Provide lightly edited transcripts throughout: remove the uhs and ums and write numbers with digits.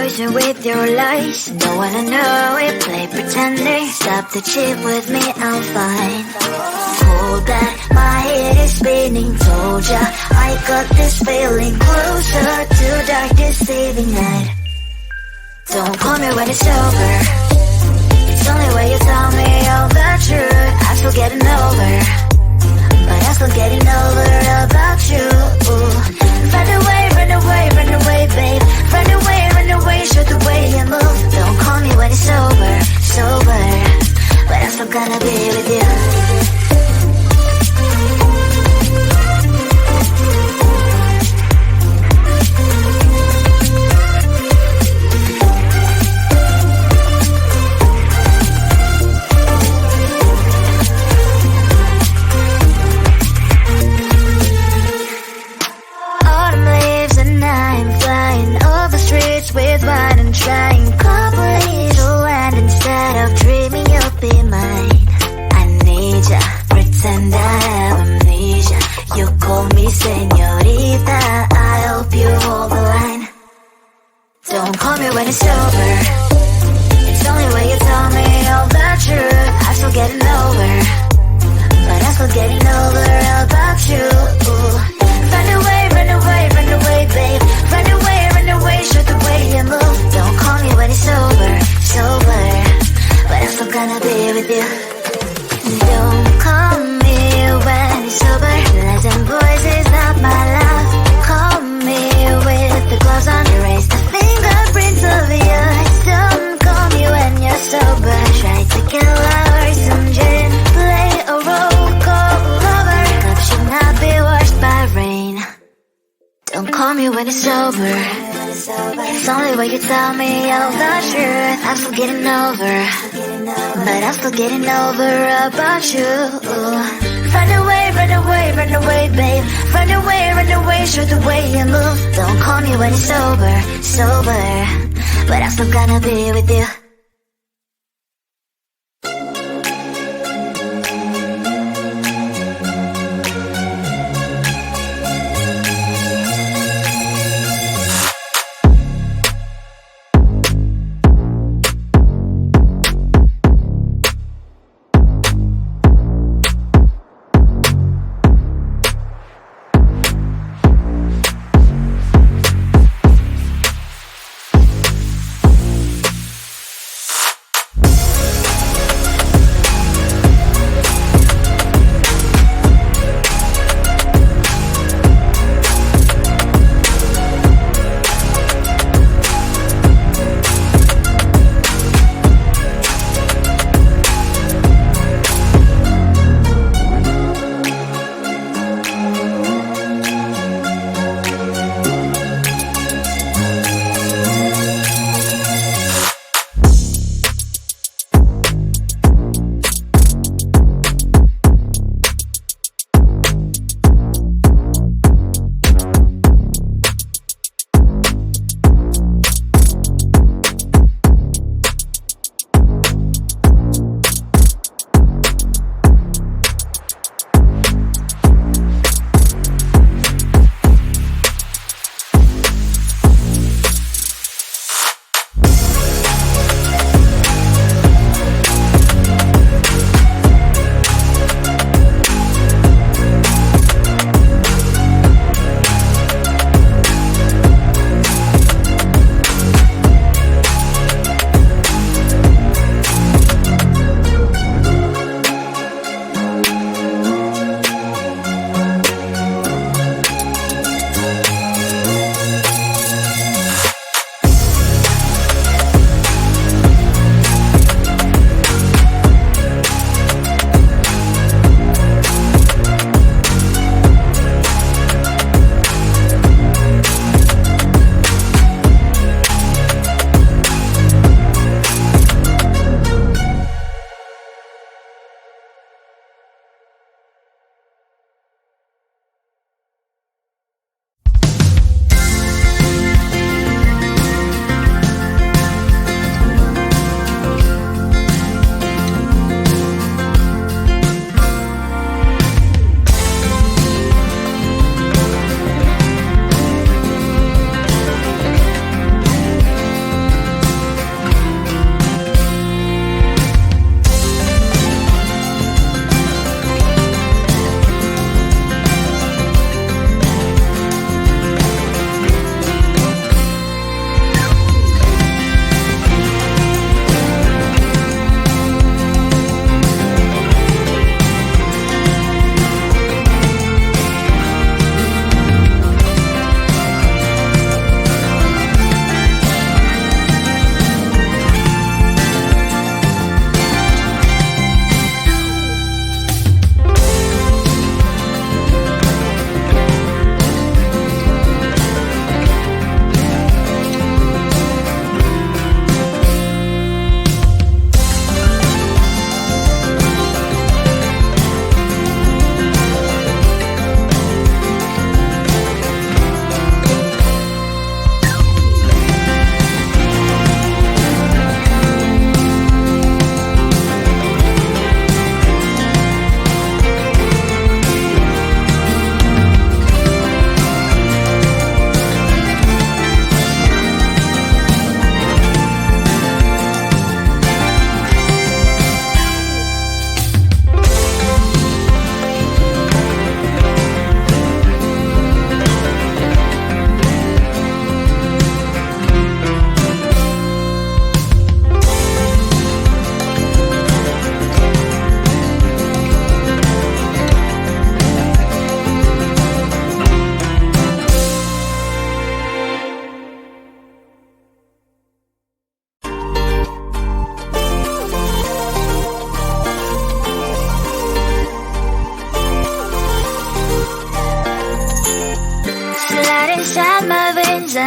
poison with your lies. Don't wanna know it, play pretending. Stop the cheat with me, I'm fine. Hold that, my head is spinning. Told ya, I got this feeling. Closer to dark deceiving night. Don't call me when it's over. It's only when you tell me all the truth. I'm still getting over, but I'm still getting over about you. Run away, run away, run away, babe. Run away, show the way you move. Don't call me when it's over, sober, but I'm still gonna be with you. With wine and trying coffee to land instead of dreaming you'll be mine. I need ya, pretend I have amnesia. You call me señorita, I hope you hold the line. Don't call me when it's over. It's only when you tell me all the truth. I'm still getting over, but I'm still getting over about you. Run away, run away, run away, babe. Run away, show the way you move. Don't call me when it's over, sober, but I'm still gonna be with you. Don't call me when it's over. Lies and voices not my love. Call me with the gloves on. Erase the fingerprints of yours. Don't call me when you're sober. Try to kill hours, some gin. Play a role, call lover. Love should not be washed by rain. Don't call me when it's over. It's only when you tell me all the truth. I'm still getting over, but I'm still getting over about you. Run away, run away, run away, babe. Run away, show the way you move. Don't call me when it's over, sober, but I'm still gonna be with you.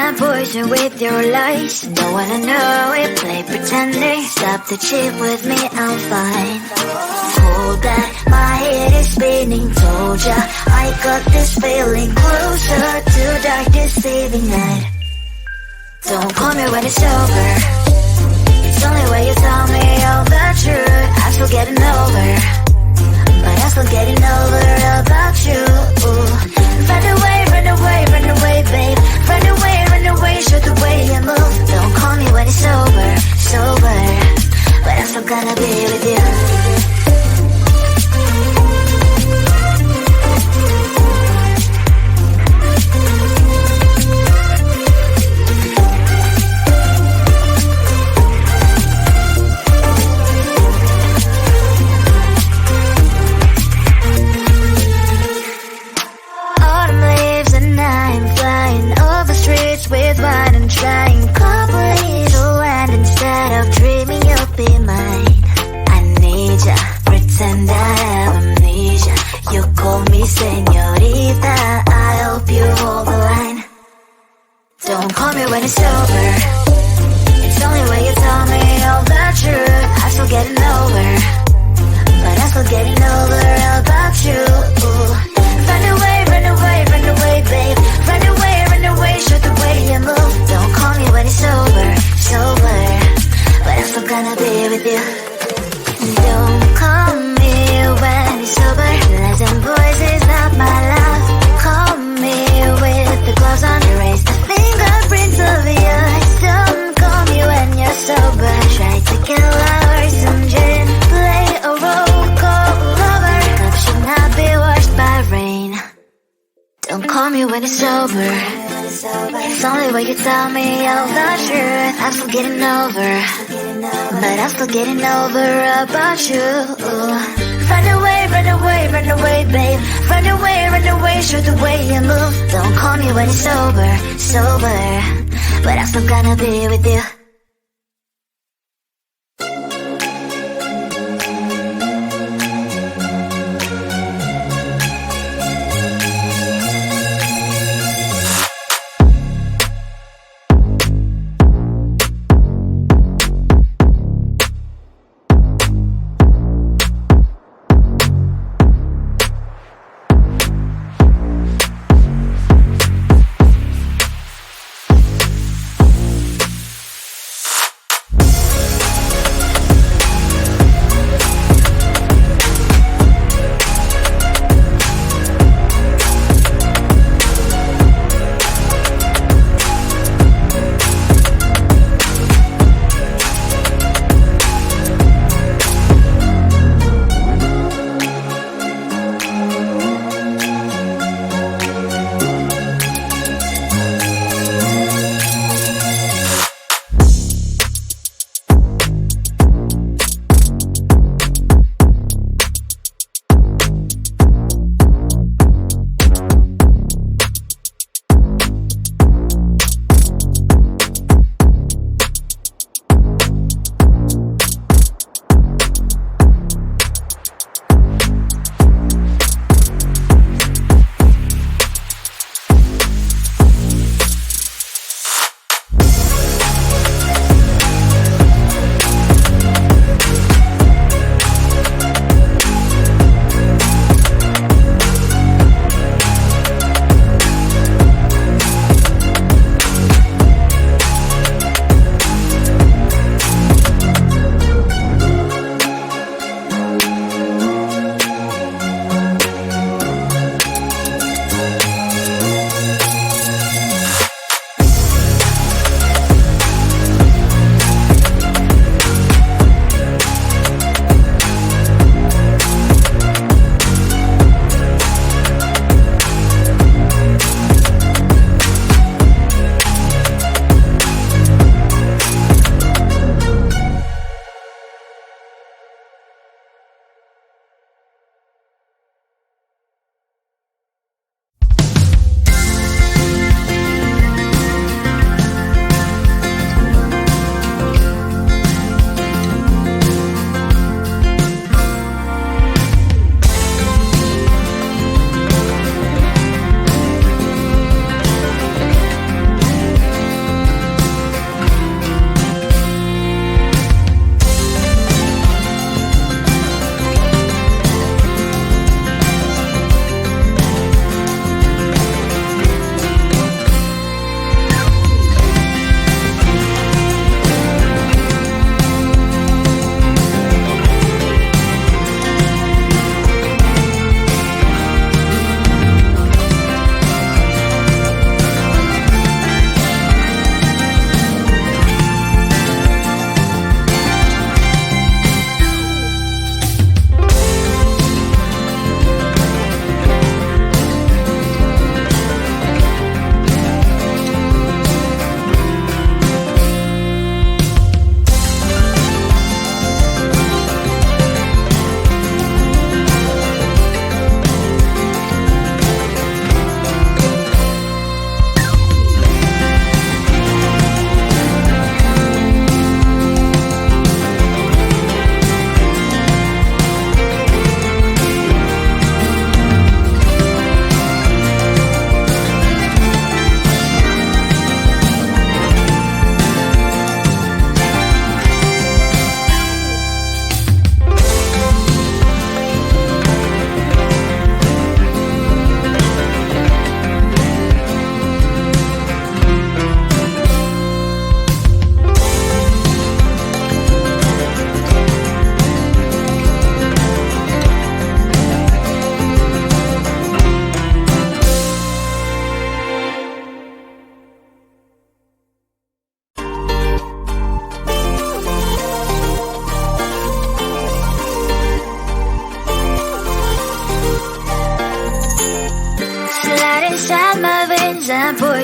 my poison with your lies. Don't wanna know it, play pretending. Stop the cheat with me, I'm fine. Hold that, my head is spinning. Told ya, I got this feeling. Closer to dark deceiving night. Don't call me when it's over. It's only when you tell me all the truth. I'm still getting over, but I'm still getting over about you. Run away, run away, run away, babe. Run away, show the way you move. Don't call me when it's over, sober, but I'm still gonna be with you. With wine and trying complete land instead of dreaming you'll be mine. I need ya, pretend I have amnesia. You call me señorita, I hope you hold the line. Don't call me when it's over. It's only when you tell me all the truth. I'm still getting over, but I'm still getting over about you. Run away, run away, run away, babe. Run away, show the way you move. Don't call me when it's over, sober, but I'm still gonna be with you. Don't call me when it's over. Lies and voices not my love. Call me with the gloves on. Erase the fingerprints of yours. Don't call me when you're sober. Try to kill hours, some gin, play a role, call lover. Cup should not be washed by rain. Don't call me when it's over. It's only when you tell me all the truth. I'm still getting over, but I'm still getting over about you. Run away, run away, run away, babe. Run away, show the way you move. Don't call me when it's over, sober, but I'm still gonna be with you.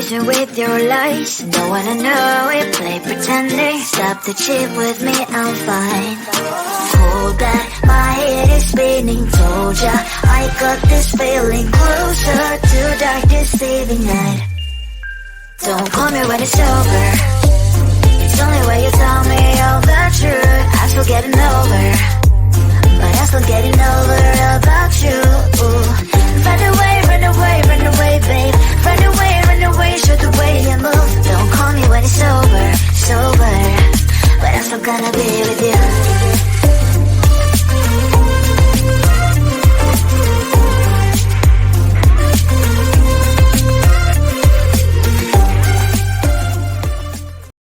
confusion with your lies. Don't wanna know it, play pretending. Stop the cheat with me, I'm fine. Hold back, my head is spinning. Told ya, I got this feeling closer to dark deceiving night. Don't call me when it's over. It's only when you tell